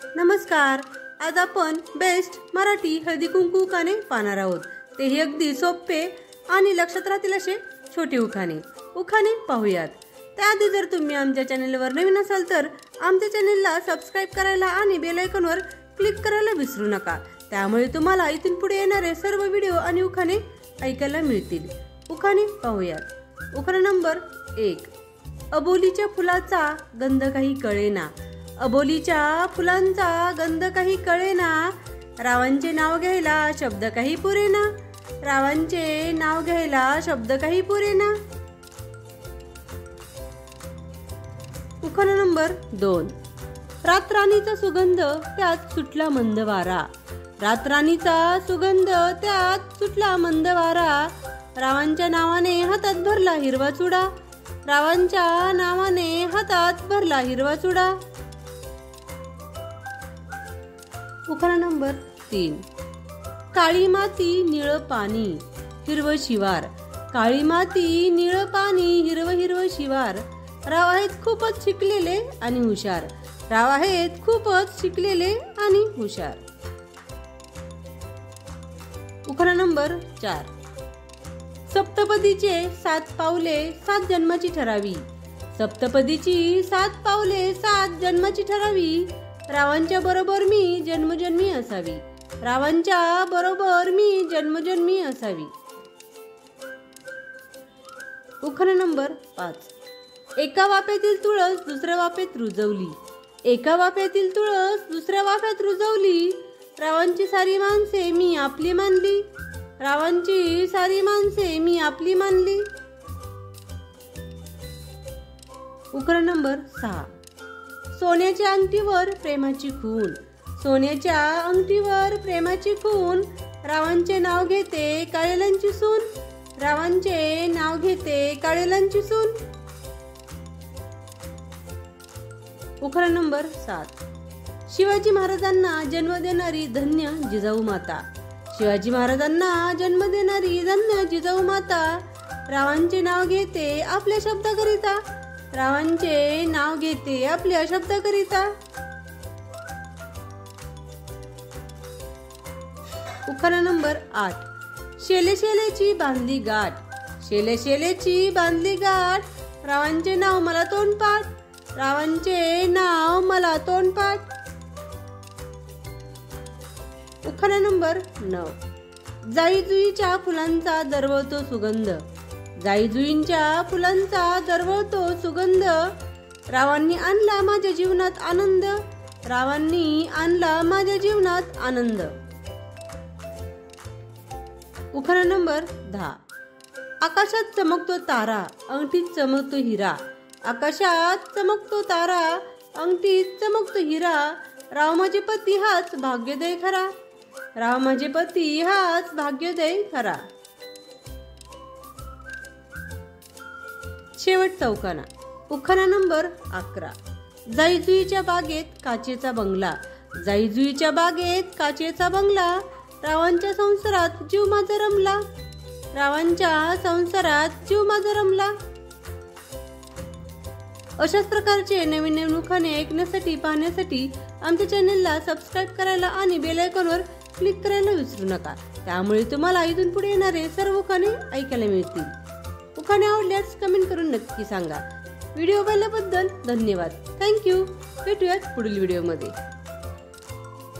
नमस्कार. आज आपण बेस्ट मराठी हळदी कुंकू उखाणे पाहणार आहोत. तेही अगदी सोपे आणि लक्षात राहतील असे छोटे उखाणे पाहूयात. त्याआधी जर तुम्ही आमच्या चॅनलवर नवीन असाल तर आमच्या चॅनलला सबस्क्राइब करायला आणि बेल आयकॉनवर क्लिक करायला विसरू नका. त्यामुळे तुम्हाला इथून पुढे येणारे सर्व व्हिडिओ आणि उखाणे ऐकायला मिळतील. उखाणे पाहूयात. उखाणा नंबर 1. अबोलीच्या फुलाचा गंध काही कळेना. अबोलीच्या फुलांचा गंध काही कळेना. रावांचे नाव घ्यायला शब्द काही पुरेना. रावांचे नाव घ्यायला शब्द काही पुरेना. उखाणा नंबर 2. रातराणीचा सुगंध त्यात सुटला मंद वारा. रातराणीचा सुगंध त्यात सुटला मंद वारा. रावांच्या नावाने हातात भरला हिरवा चुडा. रावांच्या नावाने हातात भरला हिरवा चुडा. उखाणा नंबर 3. काळी माती निळ पाणी हिरवं शिवार. काळी माती निळ पाणी हिरवं शिवार. राव आहेत खूपच शिकलेले आणि हुशार. राव आहेत खूपच शिकलेले आणि हुशार. उखाणा नंबर 4. सप्तपदीचे 7 पावले 7 जन्माची ठरावी. सप्तपदीची 7 पावले 7 जन्माची ठरावी. रावांच्या बरोबर मी जन्मजन्मी असावी. रावांच्या बरोबर मी जन्मजन्मी असावी. उखाणा नंबर 5. एका वाफ्यातील तुळस दुसऱ्या वाफेत रुजवली. एका वाफ्यातील तुळस दुसऱ्या वाफ्यात रुजवली. रावांची सारी माणसे मी आपली मानली. रावांची सारी माणसे मी आपली मानली. उखाणा नंबर 6. सोन्याच्या अंगठीवर प्रेमाची खून. सोन्याच्या अंगठीवर प्रेमाची खून. रावांचे नाव घेते काळेलांची सून. रावांचे नाव घेते काळेलांची सून. उखाणा नंबर 7. शिवाजी महाराजांना जन्म देणारी धन्य जिजाऊ माता. शिवाजी महाराजांना जन्म देणारी धन्य जिजाऊ माता. रावांचे नाव घेते आपल्या शब्दाकरिता. रावांचे नाव घेते आपल्या शब्दाकरिता. उखाणा नंबर 8. शेले शेलेची बांधली गाठ. शेले शेलेची बांधली गाठ. रावांचे नाव मला तोंडपाठ. रावांचे नाव मला तोंडपाठ. उखाणा नंबर 9. जाई जुईच्या फुलांचा दरवळतो सुगंध. जाई जुईंच्या फुलांचा दरवळतो सुगंध. रावांनी आणला माझ्या जीवनात आनंद. रावांनी आणला माझ्या जीवनात आनंद. उखाणा नंबर 10. आकाशात चमकतो तारा अंगठीत चमकतो हिरा. आकाशात चमकतो तारा अंगठीत चमकतो हिरा. राव माझे पती हाच भाग्योदय खरा. राव माझे पती हाच भाग्योदय खरा. शेवटचा उखाणा नंबर 11. जाई जुईच्या बागेत काचेचा बंगला. जाई जुईच्या बागेत काचेचा बंगला. रावांच्या संसारात जीव माझा रमला. रावांच्या संसारात जीव माझा रमला. अशाच प्रकारचे नवीन नवीन उखाणे ऐकण्यासाठी पाहण्यासाठी आमच्या चॅनलला सबस्क्राइब करायला आणि बेल आयकॉनवर क्लिक करायला विसरू नका. त्यामुळे तुम्हाला इथून पुढे येणारे सर्व उखाणे ऐकायला मिळतील. उखाणे आवडल्यास कमेंट करून नक्की सांगा. व्हिडिओ पाहिल्याबद्दल धन्यवाद. थँक्यू. भेटूयात पुढील व्हिडिओमध्ये.